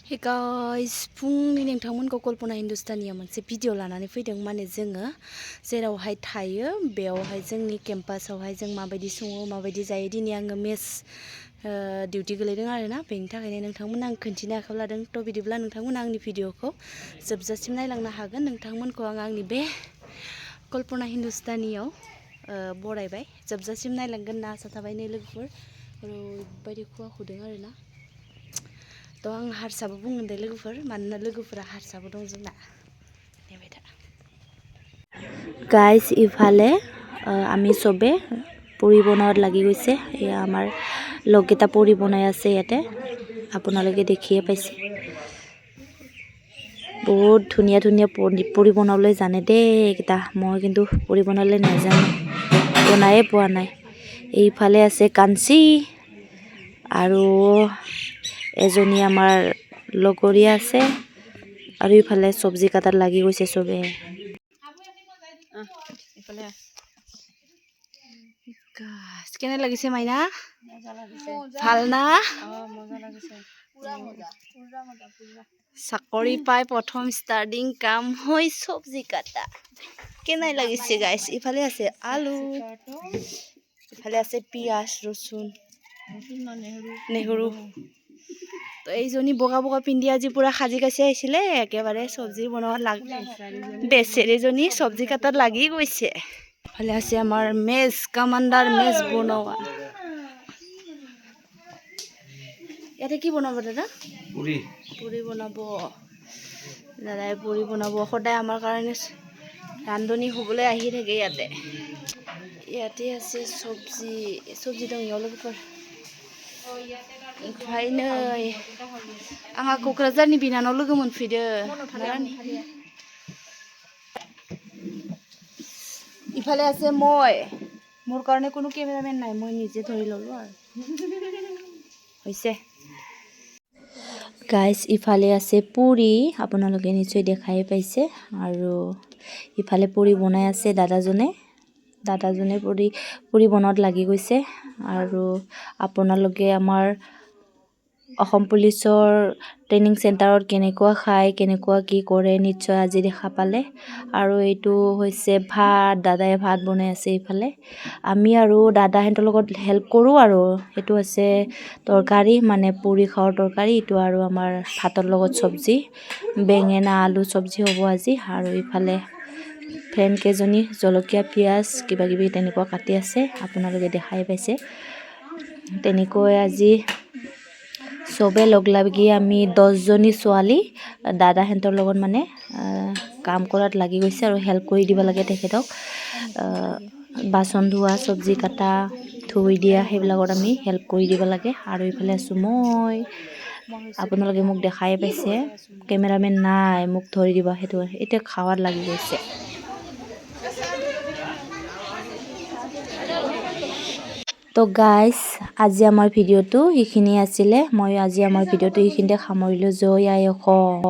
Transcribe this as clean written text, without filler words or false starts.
Hey guys, फुंनि नोंथांमोनखौ कल्पना हिन्दुस्तानिया मोनसे video लानानै फैदों माने जोङो जेरावहाय थायो बेयावहाय जोंनि केम्पासावहाय जों माबायदि सङो माबायदि जायो दिनै आङो मेस डिउटि गोलैदों आरोना बेनि थाखायनो नोंथांमोना आं खोन्थिनो आखायाव लादों थ' बिदिब्ला नोंथांमोना आंनि भिडिअखौ जोबजासिम नायलांनो हागोन नोंथांमोनखौ आं आंनि बे कल्पना हिन्दुस्तानियाव बरायबाय जोबजासिम नायलांगोन ना आसा थाबाय नै लोगोफोर ओरैबायदि खुवा खुदों आरोना तो आं हारसाबो बुंगोन दे लोगोफोर मानोना लोगोफोरा हारसाबो दं जोंना नेबाय था গাইজ ইফালে আমি চবে পুৰি বনোৱাত লাগি গৈছে এয়া আমাৰ লগকেইটা পুৰি বনাই আছে ইয়াতে আপোনালোকে দেখিয়ে পাইছে বহুত ধুনীয়া ধুনীয়া পুৰি বনাবলৈ জানে দেই এইকেইটা মই কিন্তু পুৰি বনাবলৈ নাজানো বনায়ে পোৱা নাই এইফালে আছে কাঞ্চি আৰু এজনী আমাৰ লগৰীয়া আছে আৰু ইফালে চব্জি কাটাত লাগি গৈছে চবে কেনে লাগিছে মাইনা ভাল না চাকৰি পাই প্ৰথম ষ্টাৰ্টিং কাম হৈ চব্জি কাটা কেনে লাগিছে গাইছ ইফালে আছে আলু ইফালে আছে পিয়াজ ৰচুন নেহৰু তো এইজনী বগা বগা পিন্ধি আজি পুৰা সাজি কাচি আহিছিলে একেবাৰে চব্জি বনোৱাত বেচেৰীজনী চব্জি কাটাত লাগি গৈছে ইফালে আছে আমাৰ মেজ কামাণ্ডাৰ মেজ বনোৱা ইয়াতে কি বনাব দাদা পুৰি বনাব দাদাই পুৰি বনাব সদায় আমাৰ কাৰণে ৰান্ধনি হ'বলৈ আহি থাকে ইয়াতে আছে চব্জি दं इयाव लोगोफोर ओमफ्राय नै आंहा क'क्राझारनि बिनानाव लोगो मोनफैदों इफाले আছে মই মোৰ কাৰণে কোনো কেমেৰামেন নাই মই নিজে ধৰি ল'লো আৰু হৈছে গাইজ ইফালে আছে পুৰি আপোনালোকে নিশ্চয় দেখাই পাইছে আৰু ইফালে পুৰি বনাই আছে দাদাজনে পুৰি বনোৱাত লাগি গৈছে আৰু আপোনালোকে আমাৰ অসম পুলিচৰ ট্ৰেইনিং চেণ্টাৰত কেনেকুৱা খায় কেনেকুৱা কি কৰে নিশ্চয় আজি দেখা পালে আৰু এইটো হৈছে ভাত দাদাই ভাত বনাই আছে ইফালে আমি আৰু দাদাহঁতৰ লগত হেল্প কৰোঁ আৰু এইটো আছে তৰকাৰী মানে পুৰি খাৱাৰ তৰকাৰী এইটো আৰু আমাৰ ভাতৰ লগত চব্জি বেঙেনা আলু চব্জি হ'ব আজি আৰু ইফালে ফ্ৰেণ্ড কেইজনী জলকীয়া পিঁয়াজ কিবা কিবি তেনেকুৱা কাটি আছে আপোনালোকে দেখাই পাইছে তেনেকৈ আজি চবে লগ লাগি আমি 10জনী ছোৱালী দাদাহঁতৰ লগত মানে কাম কৰাত লাগি গৈছে আৰু হেল্প কৰি দিব লাগে তেখেতক বাচন ধোৱা চব্জি কাটা ধুই দিয়া সেইবিলাকত আমি হেল্প কৰি দিব লাগে আৰু ইফালে আছোঁ মই আপোনালোকে মোক দেখাই পাইছে কেমেৰামেন নাই মোক ধৰি দিব সেইটো এতিয়া খাৱাত লাগি গৈছে তো গাইজ আজি আমাৰ ভিডিঅ'টো এইখিনি আছিলে মই আজি আমাৰ ভিডিঅ'টো এইখিনিতে সামৰিলোঁ জয় আই অসম